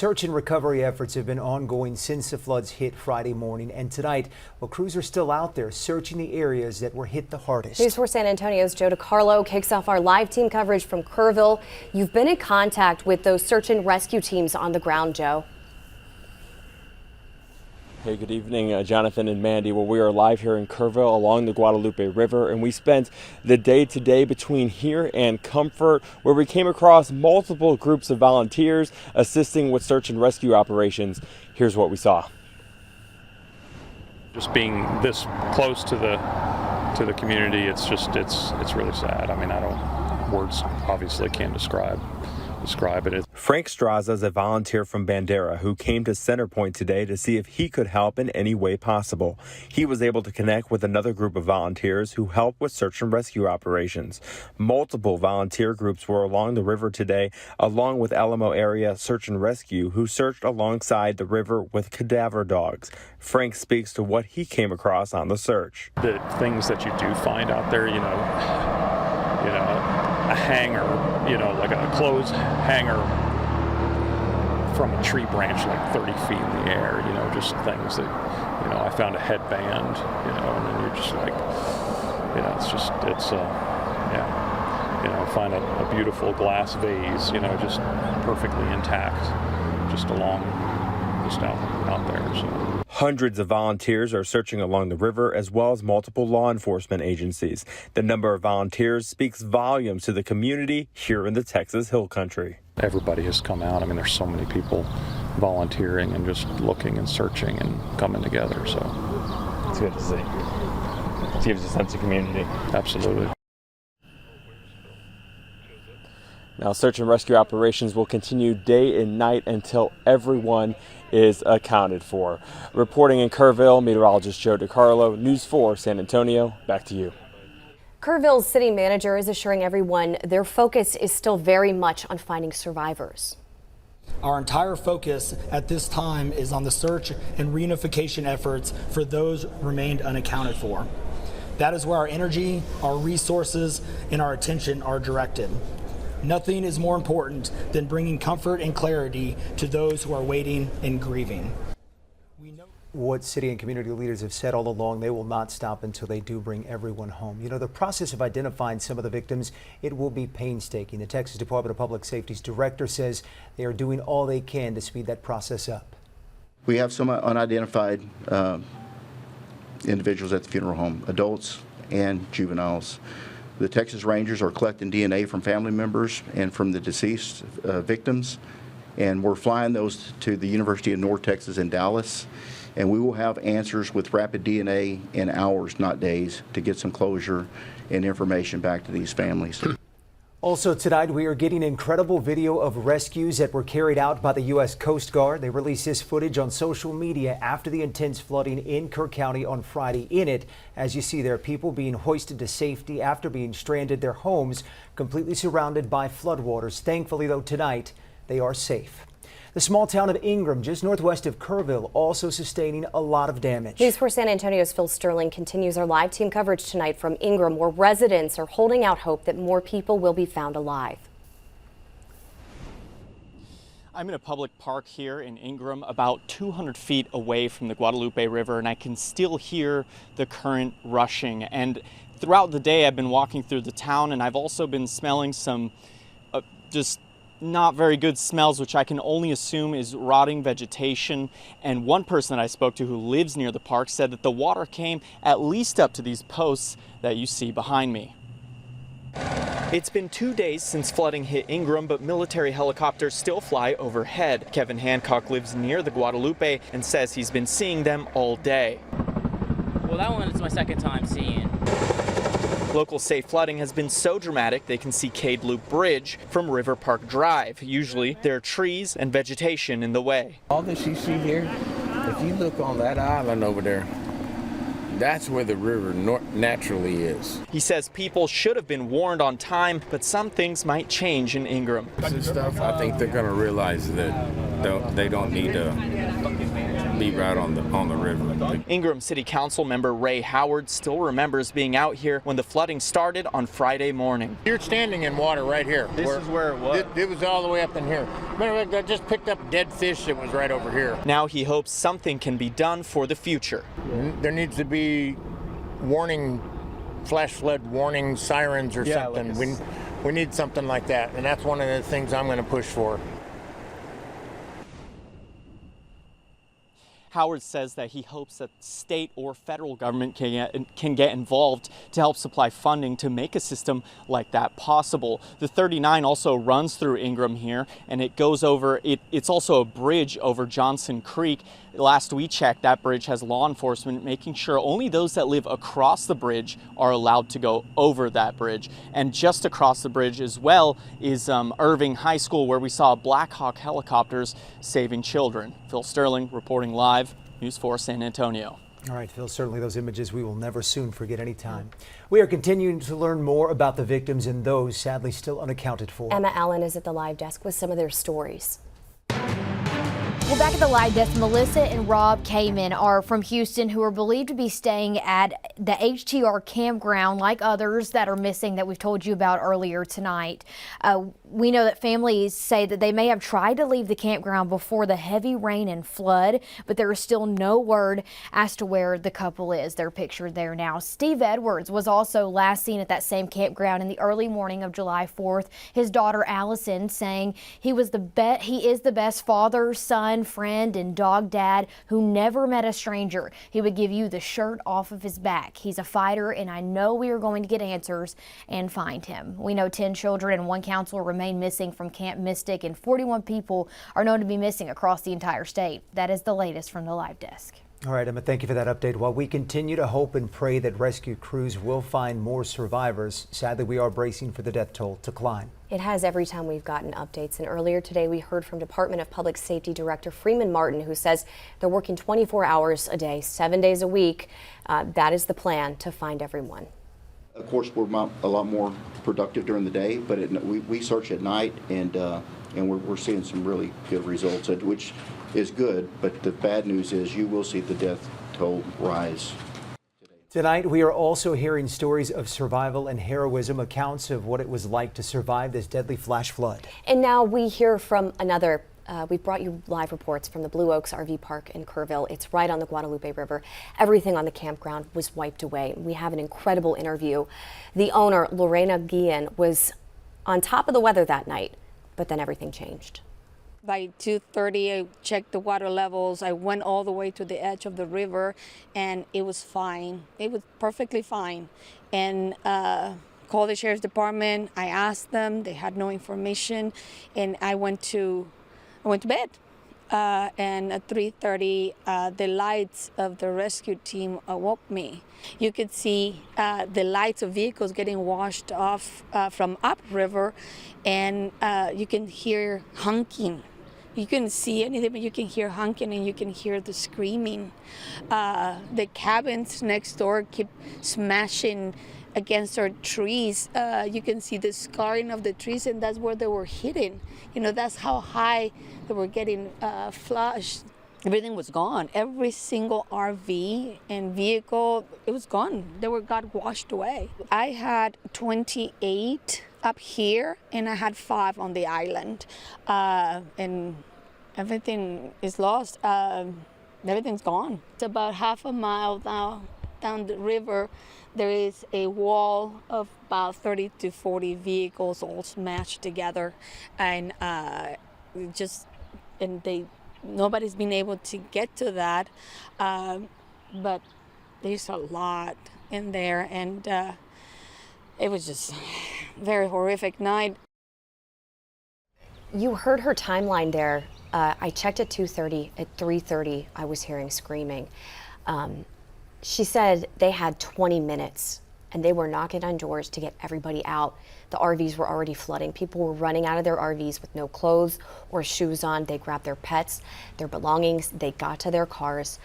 search and recovery efforts have been ongoing since the floods hit Friday morning, and tonight, well, crews are still out there searching the areas that were hit the hardest. News 4 San Antonio's Joe DiCarlo kicks off our live team coverage from Kerrville. You've been in contact with those search and rescue teams on the ground, Joe. Hey, good evening, Jonathan and Mandy. Well, we are live here in Kerrville along the Guadalupe River, and we spent the day today between here and Comfort, where we came across multiple groups of volunteers assisting with search and rescue operations. Here's what we saw. Just being this close to the community, it's really sad. I mean, words obviously can't describe it. Frank Straza is a volunteer from Bandera who came to Centerpoint today to see if he could help in any way possible. He was able to connect with another group of volunteers who help with search and rescue operations. Multiple volunteer groups were along the river today, along with Alamo Area Search and Rescue, who searched alongside the river with cadaver dogs. Frank speaks to what he came across on the search. The things that you do find out there, a hanger, like a clothes hanger from a tree branch like 30 feet in the air, just things that, I found a headband, and then you're just like, find a beautiful glass vase, just perfectly intact, just out there, so. Hundreds of volunteers are searching along the river, as well as multiple law enforcement agencies. The number of volunteers speaks volumes to the community here in the Texas Hill Country. Everybody has come out. I mean, there's so many people volunteering and just looking and searching and coming together. So it's good to see. It gives a sense of community. Absolutely. Now, search and rescue operations will continue day and night until everyone is accounted for. Reporting in Kerrville, meteorologist Joe DiCarlo, News 4 San Antonio. Back to you. Kerrville's city manager is assuring everyone their focus is still very much on finding survivors. Our entire focus at this time is on the search and reunification efforts for those remained unaccounted for. That is where our energy, our resources, and our attention are directed. Nothing is more important than bringing comfort and clarity to those who are waiting and grieving. What city and community leaders have said all along, they will not stop until they do bring everyone home. The process of identifying some of the victims, it will be painstaking. The Texas Department of Public Safety's director says they are doing all they can to speed that process up. We have some unidentified individuals at the funeral home, adults and juveniles. The Texas Rangers are collecting DNA from family members and from the deceased victims, and we're flying those to the University of North Texas in Dallas, and we will have answers with rapid DNA in hours, not days, to get some closure and information back to these families. Also tonight, we are getting incredible video of rescues that were carried out by the U.S. Coast Guard. They released this footage on social media after the intense flooding in Kerr County on Friday. In it, as you see there, people being hoisted to safety after being stranded, their homes completely surrounded by floodwaters. Thankfully, though, tonight they are safe. The small town of Ingram, just northwest of Kerrville, also sustaining a lot of damage. News 4 San Antonio's Phil Sterling continues our live team coverage tonight from Ingram, where residents are holding out hope that more people will be found alive. I'm in a public park here in Ingram, about 200 feet away from the Guadalupe River, and I can still hear the current rushing. And throughout the day, I've been walking through the town, and I've also been smelling some just not very good smells, which I can only assume is rotting vegetation. And one person that I spoke to who lives near the park said that the water came at least up to these posts that you see behind me. It's been 2 days since flooding hit Ingram, but military helicopters still fly overhead. Kevin Hancock lives near the Guadalupe and says he's been seeing them all day. Well, that one is my second time seeing. Locals say flooding has been so dramatic they can see Cade Loop Bridge from River Park Drive. Usually there are trees and vegetation in the way. All that you see here, if you look on that island over there, That's where the river naturally is. He says people should have been warned on time, but some things might change in Ingram. I think they're going to realize that they don't need to be right on the river. Ingram City Council member Ray Howard still remembers being out here when the flooding started on Friday morning. You're standing in water right here. This is where it was. It was all the way up in here. Remember, I just picked up dead fish that was right over here. Now he hopes something can be done for the future. There needs to be warning, flash flood warning sirens or something. Like we need something like that, and that's one of the things I'm going to push for. Howard says that he hopes that state or federal government can get involved to help supply funding to make a system like that possible. The 39 also runs through Ingram here, and it goes over, it's also a bridge over Johnson Creek. Last we checked, that bridge has law enforcement making sure only those that live across the bridge are allowed to go over that bridge. And just across the bridge as well is Irving High School, where we saw Black Hawk helicopters saving children. Phil Sterling reporting live, News 4 San Antonio. All right, Phil, certainly those images we will never soon forget any time. We are continuing to learn more about the victims and those sadly still unaccounted for. Emma Allen is at the live desk with some of their stories. Well, back at the live desk, Melissa and Rob Kamen are from Houston, who are believed to be staying at the HTR campground, like others that are missing that we've told you about earlier tonight. We know that families say that they may have tried to leave the campground before the heavy rain and flood, but there is still no word as to where the couple is. They're pictured there now. Steve Edwards was also last seen at that same campground in the early morning of July 4th. His daughter Allison saying he is the best father, son, friend, and dog dad who never met a stranger. He would give you the shirt off of his back. He's a fighter, and I know we are going to get answers and find him. We know 10 children and one counselor remain missing from Camp Mystic, and 41 people are known to be missing across the entire state. That is the latest from the live desk. All right, Emma, thank you for that update. While we continue to hope and pray that rescue crews will find more survivors, sadly we are bracing for the death toll to climb. It has every time we've gotten updates, and earlier today we heard from Department of Public Safety Director Freeman Martin, who says they're working 24 hours a day, 7 days a week. That is the plan to find everyone. Of course, we're a lot more productive during the day, but we search at night, and we're seeing some really good results, which is good. But the bad news is you will see the death toll rise. Tonight, we are also hearing stories of survival and heroism, accounts of what it was like to survive this deadly flash flood. And now we hear from another. We've brought you live reports from the Blue Oaks RV Park in Kerrville. It's right on the Guadalupe River. Everything on the campground was wiped away. We have an incredible interview. The owner, Lorena Guillen, was on top of the weather that night, but then everything changed. By 2:30, I checked the water levels. I went all the way to the edge of the river, and it was fine. It was perfectly fine. And called the sheriff's department. I asked them. They had no information, and I went to bed. And at 3:30, the lights of the rescue team awoke me. You could see the lights of vehicles getting washed off from upriver, and you can hear honking. You couldn't see anything, but you can hear honking and you can hear the screaming. The cabins next door keep smashing against our trees. You can see the scarring of the trees, and that's where they were hitting. You know, that's how high they were getting flushed. Everything was gone. Every single RV and vehicle, it was gone. Got washed away. I had 28 up here, and I had 5 on the island. And everything is lost. Everything's gone. It's about half a mile now down the river. There is a wall of about 30 to 40 vehicles all smashed together, and nobody's been able to get to that, but there's a lot in there, and it was just a very horrific night. You heard her timeline there. I checked at 2:30. At 3:30, I was hearing screaming. She said they had 20 minutes and they were knocking on doors to get everybody out. The RVs were already flooding. People were running out of their RVs with no clothes or shoes on. They grabbed their pets, their belongings. They got to their cars,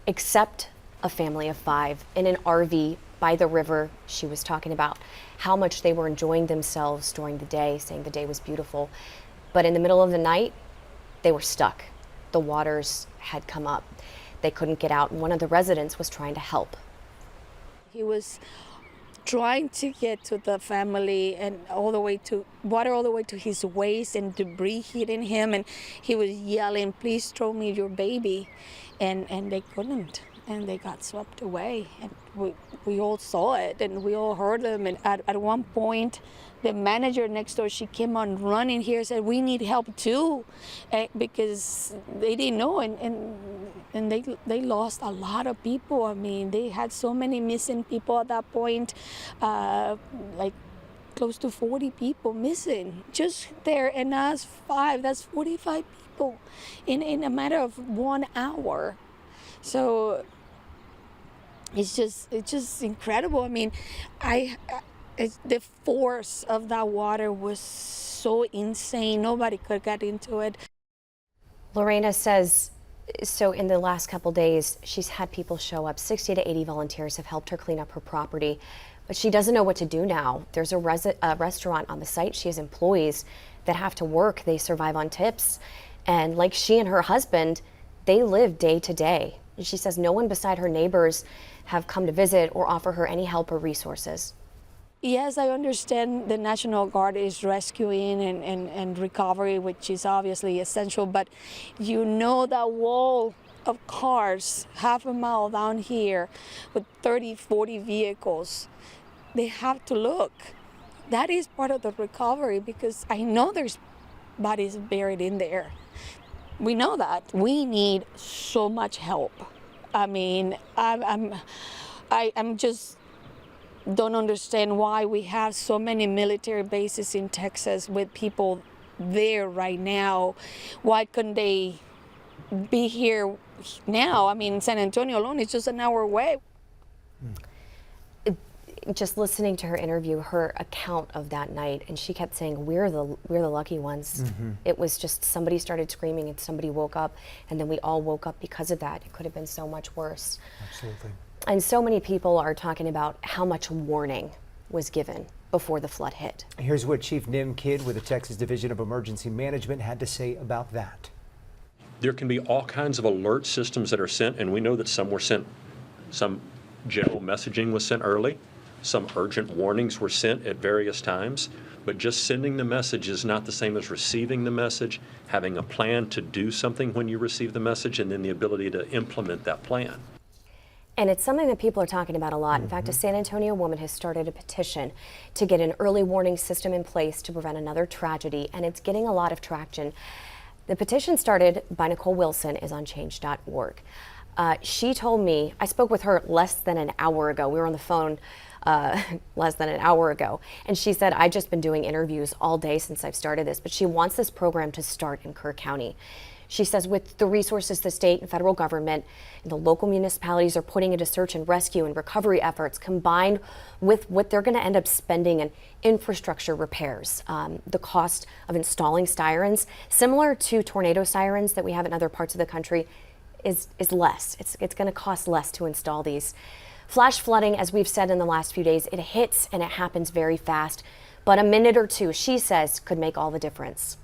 except a family of 5 in an RV by the river. She was talking about how much they were enjoying themselves during the day, saying the day was beautiful. But in the middle of the night, they were stuck. The waters had come up. They couldn't get out, and one of the residents was trying to help. He was trying to get to the family and all the way to water, all the way to his waist, and debris hitting him, and he was yelling, "Please throw me your baby," and they couldn't, and they got swept away, and we all saw it and we all heard them. And at one point, the manager next door, she came on running here and said, "We need help too," because they didn't know, and they lost a lot of people. I mean, they had so many missing people at that point, like close to 40 people missing just there, and us 5, that's 45 people in a matter of 1 hour. So it's just incredible. I mean, the force of that water was so insane. Nobody could get into it. Lorena says, so in the last couple days, she's had people show up. 60 to 80 volunteers have helped her clean up her property, but she doesn't know what to do now. There's a restaurant on the site. She has employees that have to work. They survive on tips. And like she and her husband, they live day to day. And she says no one beside her neighbors have come to visit or offer her any help or resources. Yes, I understand the National Guard is rescuing and recovery, which is obviously essential, but you know that wall of cars half a mile down here with 30, 40 vehicles, they have to look. That is part of the recovery, because I know there's bodies buried in there. We know that. We need so much help. I mean, I'm just don't understand why we have so many military bases in Texas with people there right now. Why couldn't they be here now? I mean, San Antonio alone is just an hour away. Just listening to her interview, her account of that night, and she kept saying, we're the lucky ones. It was just somebody started screaming and somebody woke up, and then we all woke up because of that. It could have been so much worse. Absolutely. And so many people are talking about how much warning was given before the flood hit. Here's what Chief Nim Kidd with the Texas Division of Emergency Management had to say about that. There can be all kinds of alert systems that are sent, and we know that some were sent, some general messaging was sent early, some urgent warnings were sent at various times, but just sending the message is not the same as receiving the message, having a plan to do something when you receive the message, and then the ability to implement that plan. And it's something that people are talking about a lot. In fact, a San Antonio woman has started a petition to get an early warning system in place to prevent another tragedy, and it's getting a lot of traction. The petition started by Nicole Wilson is on change.org. She told me, I spoke with her less than an hour ago. We were on the phone less than an hour ago. And she said, I've just been doing interviews all day since I've started this, but she wants this program to start in Kerr County. She says with the resources the state and federal government and the local municipalities are putting into search and rescue and recovery efforts, combined with what they're going to end up spending in infrastructure repairs, the cost of installing sirens, similar to tornado sirens that we have in other parts of the country, is less. It's going to cost less to install these. Flash flooding, as we've said in the last few days, it hits and it happens very fast, but a minute or two, she says, could make all the difference.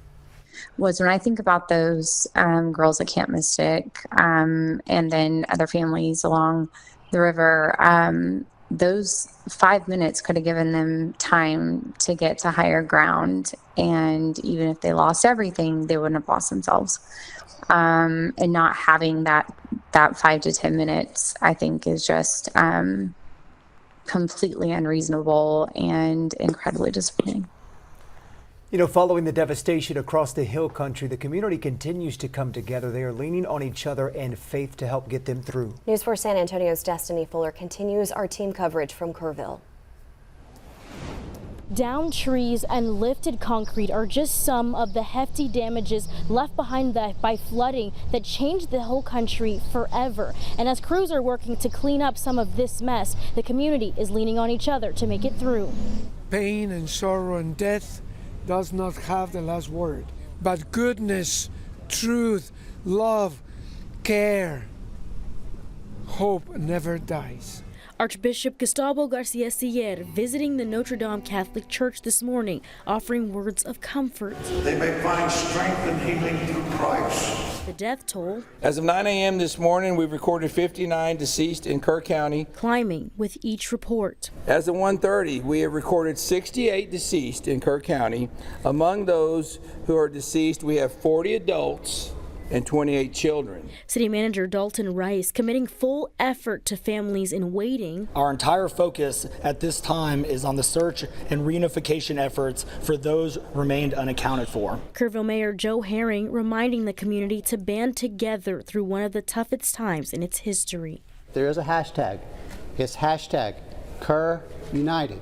Was when I think about those girls at Camp Mystic and then other families along the river, those 5 minutes could have given them time to get to higher ground. And even if they lost everything, they wouldn't have lost themselves. And not having that 5 to 10 minutes, I think, is just completely unreasonable and incredibly disappointing. You know, following the devastation across the hill country, the community continues to come together. They are leaning on each other and faith to help get them through. News 4 San Antonio's Destiny Fuller continues our team coverage from Kerrville. Downed trees and lifted concrete are just some of the hefty damages left behind by flooding that changed the whole country forever. And as crews are working to clean up some of this mess, the community is leaning on each other to make it through. Pain and sorrow and death does not have the last word, but goodness, truth, love, care, hope never dies. Archbishop Gustavo Garcia Siller visiting the Notre Dame Catholic Church this morning, offering words of comfort. They may find strength and healing through Christ. The death toll. As of 9 a.m. this morning, we've recorded 59 deceased in Kerr County. Climbing with each report. As of 1:30, we have recorded 68 deceased in Kerr County. Among those who are deceased, we have 40 adults and 28 children. City Manager Dalton Rice committing full effort to families in waiting. Our entire focus at this time is on the search and reunification efforts for those remained unaccounted for. Kerrville Mayor Joe Herring reminding the community to band together through one of the toughest times in its history. There is a hashtag. It's hashtag Kerr United.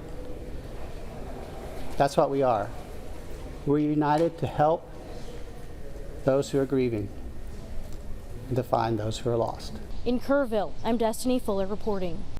That's what we are. We're united to help those who are grieving and to find those who are lost. In Kerrville, I'm Destiny Fuller reporting.